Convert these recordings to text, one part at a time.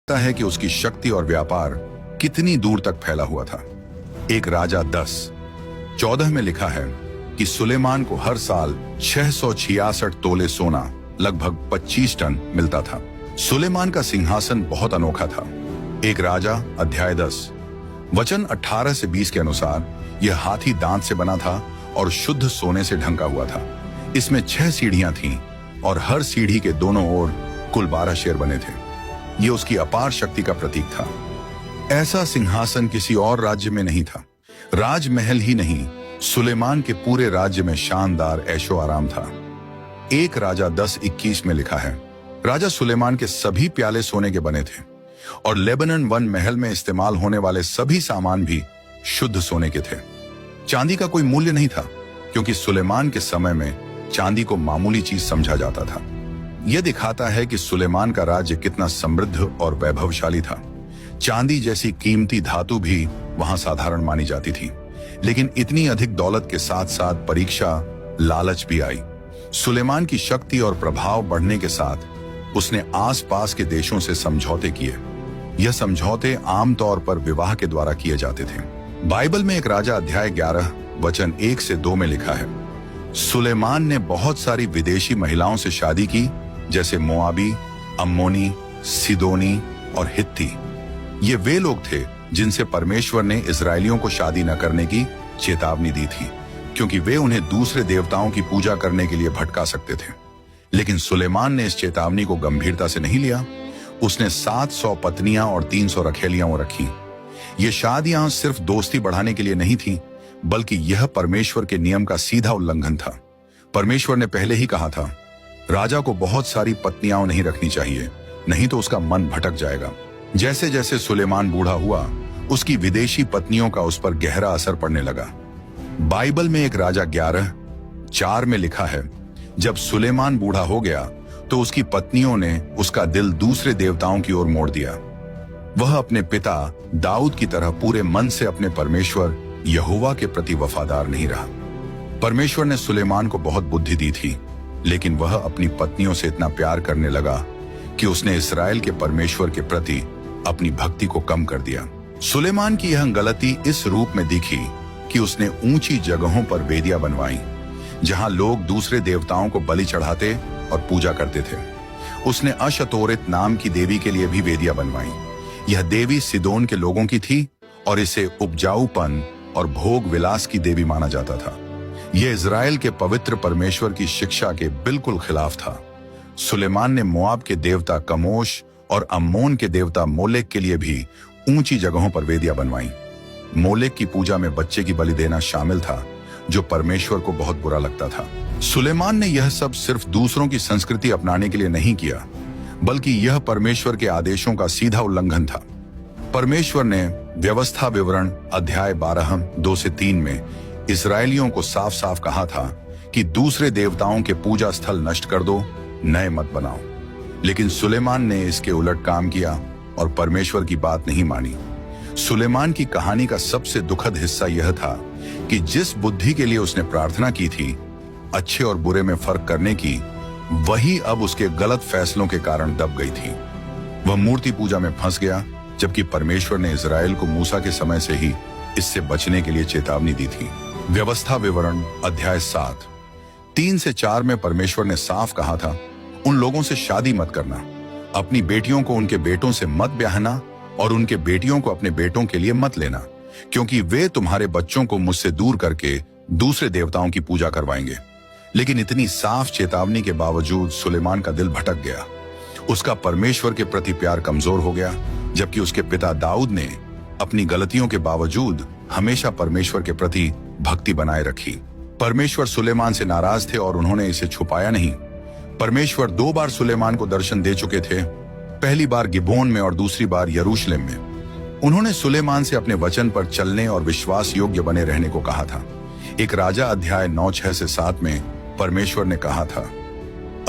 लगता है कि उसकी शक्ति और व्यापार कितनी दूर तक फैला हुआ था। एक राजा 10:14 में लिखा है कि सुलेमान को हर साल 666 तोले सोना लगभग 25 टन मिलता था। सुलेमान का सिंहासन बहुत अनोखा था। एक राजा अध्याय 10 वचन 18 से 20 के अनुसार यह हाथी दांत से बना था और शुद्ध सोने से ढंका हुआ था। इसमें 6 सीढ़ियां थीं और हर सीढ़ी के दोनों ओर कुल 12 शेर बने थे। यह उसकी अपार शक्ति का प्रतीक था। ऐसा सिंहासन किसी और राज्य में नहीं था। राजमहल ही नहीं, सुलेमान के पूरे राज्य में शानदार ऐशो आराम था। एक राजा 10:21 में लिखा है, राजा सुलेमान के सभी प्याले सोने के बने थे और लेबनन वन महल में इस्तेमाल होने वाले सभी सामान भी शुद्ध सोने के थे। चांदी का कोई मूल्य नहीं था, क्योंकि सुलेमान के समय में चांदी को मामूली चीज समझा जाता था। यह दिखाता है कि सुलेमान का राज्य कितना समृद्ध और वैभवशाली था। चांदी जैसी कीमती धातु भी वहां साधारण मानी जाती थी, लेकिन इतनी अधिक दौलत के साथ साथ परीक्षा, लालच भी आई। सुलेमान की शक्ति और प्रभाव बढ़ने के साथ उसने आसपास के देशों से समझौते किए। यह समझौते आमतौर पर विवाह के द्वारा किए जाते थे। बाइबल में एक राजा अध्याय 11 वचन 1 से 2 में लिखा है, सुलेमान ने बहुत सारी विदेशी महिलाओं से शादी की, जैसे मोआबी, अम्मोनी, सिदोनी और हित्ती। ये वे लोग थे जिनसे परमेश्वर ने इजरायलियों को शादी न करने की चेतावनी दी थी, क्योंकि वे उन्हें दूसरे देवताओं की पूजा करने के लिए भटका सकते थे। लेकिन सुलेमान ने इस चेतावनी को गंभीरता से नहीं लिया। उसने 700 पत्नियां और 300 रखेलियां रखी। ये शादियां सिर्फ दोस्ती बढ़ाने के लिए नहीं थी, बल्कि यह परमेश्वर के नियम का सीधा उल्लंघन था। परमेश्वर ने पहले ही कहा था, राजा को बहुत सारी पत्नियां नहीं रखनी चाहिए, नहीं तो उसका मन भटक जाएगा। जैसे जैसे सुलेमान बूढ़ा हुआ, उसकी विदेशी पत्नियों का उस पर गहरा असर पड़ने लगा। बाइबल में एक राजा 11:4 में लिखा है, जब सुलेमान बूढ़ा हो गया तो उसकी पत्नियों ने उसका दिल दूसरे देवताओं की ओर मोड़ दिया। वह अपने पिता दाऊद की तरह पूरे मन से अपने परमेश्वर यहोवा के प्रति वफादार नहीं रहा। परमेश्वर ने सुलेमान को बहुत बुद्धि दी थी, लेकिन वह अपनी पत्नियों से इतना प्यार करने लगा कि उसने इस्राएल के परमेश्वर के प्रति अपनी भक्ति को कम कर दिया। सुलेमान की यह गलती इस रूप में दिखी कि उसने ऊंची जगहों पर वेदियां बनवाई, जहां लोग दूसरे देवताओं को बलि चढ़ाते और पूजा करते थे। उसने अशतोरित नाम की देवी के लिए भी वेदियां बनवाई। यह देवी सिदोन के लोगों की थी और इसे उपजाऊपन और भोग विलास की देवी माना जाता था। यह इजराइल के पवित्र परमेश्वर की शिक्षा के बिल्कुल खिलाफ था। सुलेमान ने मोआब के देवता कमोश और अम्मोन के देवता मोलेक के लिए भी ऊंची जगहों पर वेदियां बनवाई। मोलेक की पूजा में बच्चे की बलि देना शामिल था, जो परमेश्वर को बहुत बुरा लगता था। सुलेमान ने यह सब सिर्फ दूसरों की संस्कृति अपनाने के लिए नहीं किया, बल्कि यह परमेश्वर के आदेशों का सीधा उल्लंघन था। परमेश्वर ने व्यवस्था विवरण अध्याय 12:2 से 3 में इस्राएलियों को साफ साफ कहा था कि दूसरे देवताओं के पूजा स्थल नष्ट कर दो, नए मत बनाओ। लेकिन सुलेमान ने इसके उलट काम किया और परमेश्वर की बात नहीं मानी। सुलेमान की कहानी का सबसे दुखद हिस्सा यह था कि जिस बुद्धि के लिए उसने प्रार्थना की थी, अच्छे और बुरे में फर्क करने की, वही अब उसके गलत फैसलों के कारण दब गई थी। वह मूर्ति पूजा में फंस गया, जबकि परमेश्वर ने इजराइल को मूसा के समय से ही इससे बचने के लिए चेतावनी दी थी। व्यवस्था विवरण अध्याय 7:3 से 4 में परमेश्वर ने साफ कहा था, उन लोगों से शादी मत करना, अपनी बेटियों को उनके बेटों से मत ब्याहना और उनके बेटियों को अपने बेटों के लिए मत लेना, क्योंकि वे तुम्हारे बच्चों को मुझसे दूर करके दूसरे देवताओं की पूजा करवाएंगे। लेकिन इतनी साफ चेतावनी के बावजूद सुलेमान का दिल भटक गया। उसका परमेश्वर के प्रति प्यार कमजोर हो गया, जबकि उसके पिता दाऊद ने अपनी गलतियों के बावजूद हमेशा परमेश्वर के प्रति भक्ति बनाए रखी। परमेश्वर सुलेमान से नाराज थे और उन्होंने इसे छुपाया नहीं। परमेश्वर 2 बार सुलेमान को दर्शन दे चुके थे, पहली बार गिबोन में और दूसरी बार यरूशलेम में। उन्होंने सुलेमान से अपने वचन पर चलने और विश्वास योग्य बने रहने को कहा था। एक राजा अध्याय 9:6 से 7 में परमेश्वर ने कहा था,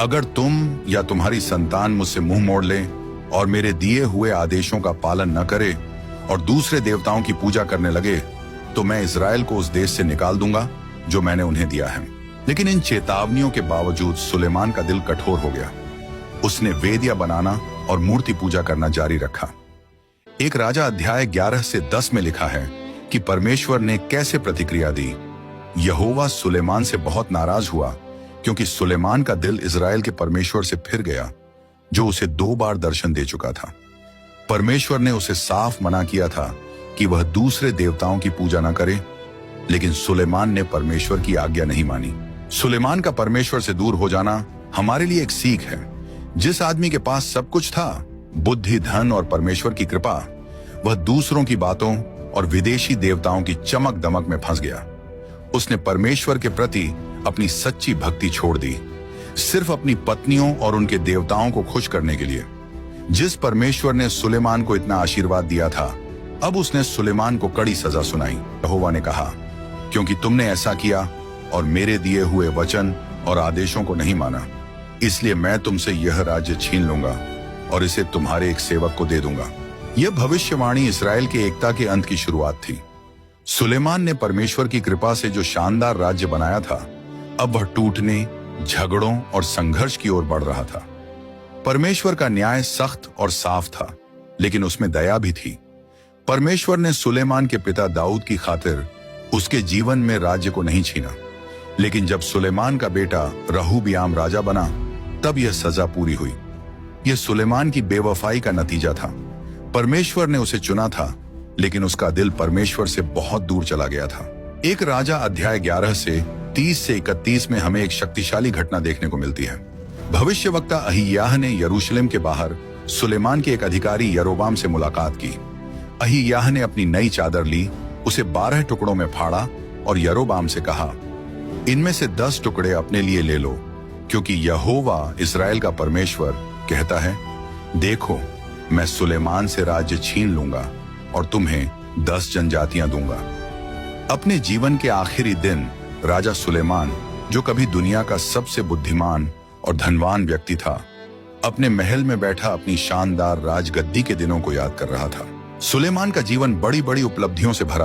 अगर तुम या तुम्हारी संतान मुझसे मुंह मोड़ ले और मेरे दिए हुए आदेशों का पालन न करे और दूसरे देवताओं की पूजा करने लगे, तो मैं इजराइल को उस देश से निकाल दूंगा जो मैंने उन्हें दिया है। लेकिन इन चेतावनियों के बावजूद सुलेमान का दिल कठोर हो गया। उसने वेदियां बनाना और मूर्ति पूजा करना जारी रखा। एक राजा अध्याय 11 से 10 में लिखा है कि परमेश्वर ने कैसे प्रतिक्रिया दी। यहोवा सुलेमान से बहुत नाराज हुआ क्योंकि सुलेमान का दिल इज़राइल के परमेश्वर से फिर गया, जो उसे 2 बार दर्शन दे चुका था। परमेश्वर ने उसे साफ मना किया था कि वह दूसरे देवताओं की पूजा न करे, लेकिन सुलेमान ने परमेश्वर की आज्ञा नहीं मानी। सुलेमान का परमेश्वर से दूर हो जाना हमारे लिए एक सीख है। जिस आदमी के पास सब कुछ था, बुद्धि, धन और परमेश्वर की कृपा, वह दूसरों की बातों और विदेशी देवताओं की चमक दमक में फंस गया। उसने परमेश्वर के प्रति अपनी सच्ची भक्ति छोड़ दी, सिर्फ अपनी पत्नियों और उनके देवताओं को खुश करने के लिए। जिस परमेश्वर ने सुलेमान को इतना आशीर्वाद दिया था, अब उसने सुलेमान को कड़ी सजा सुनाई। यहोवा ने कहा, क्योंकि तुमने ऐसा किया और मेरे दिए हुए वचन और आदेशों को नहीं माना, इसलिए मैं तुमसे यह राज्य छीन लूंगा और इसे तुम्हारे एक सेवक को दे दूंगा। यह भविष्यवाणी इस्राएल के एकता के अंत की शुरुआत थी। सुलेमान ने परमेश्वर की कृपा से जो शानदार राज्य बनाया था, अब वह टूटने, झगड़ों और संघर्ष की ओर बढ़ रहा था। परमेश्वर का न्याय सख्त और साफ था, लेकिन उसमें दया भी थी। परमेश्वर ने सुलेमान के पिता दाऊद की खातिर उसके जीवन में राज्य को नहीं छीना, लेकिन जब सुलेमान का बेटा रहूबियाम राजा बना, तब यह सजा पूरी हुई। यह सुलेमान की बेवफाई का नतीजा था। परमेश्वर ने उसे चुना था, लेकिन उसका दिल परमेश्वर से बहुत दूर चला गया था। एक राजा अध्याय 11 से 30 से 31 में हमें एक शक्तिशाली घटना देखने को मिलती है। भविष्यवक्ता अहियाह ने यरूशलेम के बाहर सुलेमान के एक अधिकारी यरोबाम से मुलाकात की। अहियाह ने अपनी नई चादर ली, उसे 12 टुकड़ों में फाड़ा और यरोबाम से कहा, इनमें से 10 टुकड़े अपने लिए ले लो, क्योंकि यहोवा इस्राएल का परमेश्वर कहता है, देखो, मैं सुलेमान से राज्य छीन लूंगा और तुम्हें 10 जनजातियां दूंगा। अपने जीवन के आखिरी दिन राजा सुलेमान, जो कभी दुनिया का सबसे बुद्धिमान और धनवान व्यक्ति था, अपने महल में बैठा अपनी शानदार राजगद्दी के दिनों को याद कर रहा था। सुलेमान का जीवन बड़ी बड़ी उपलब्धियों से भरा था।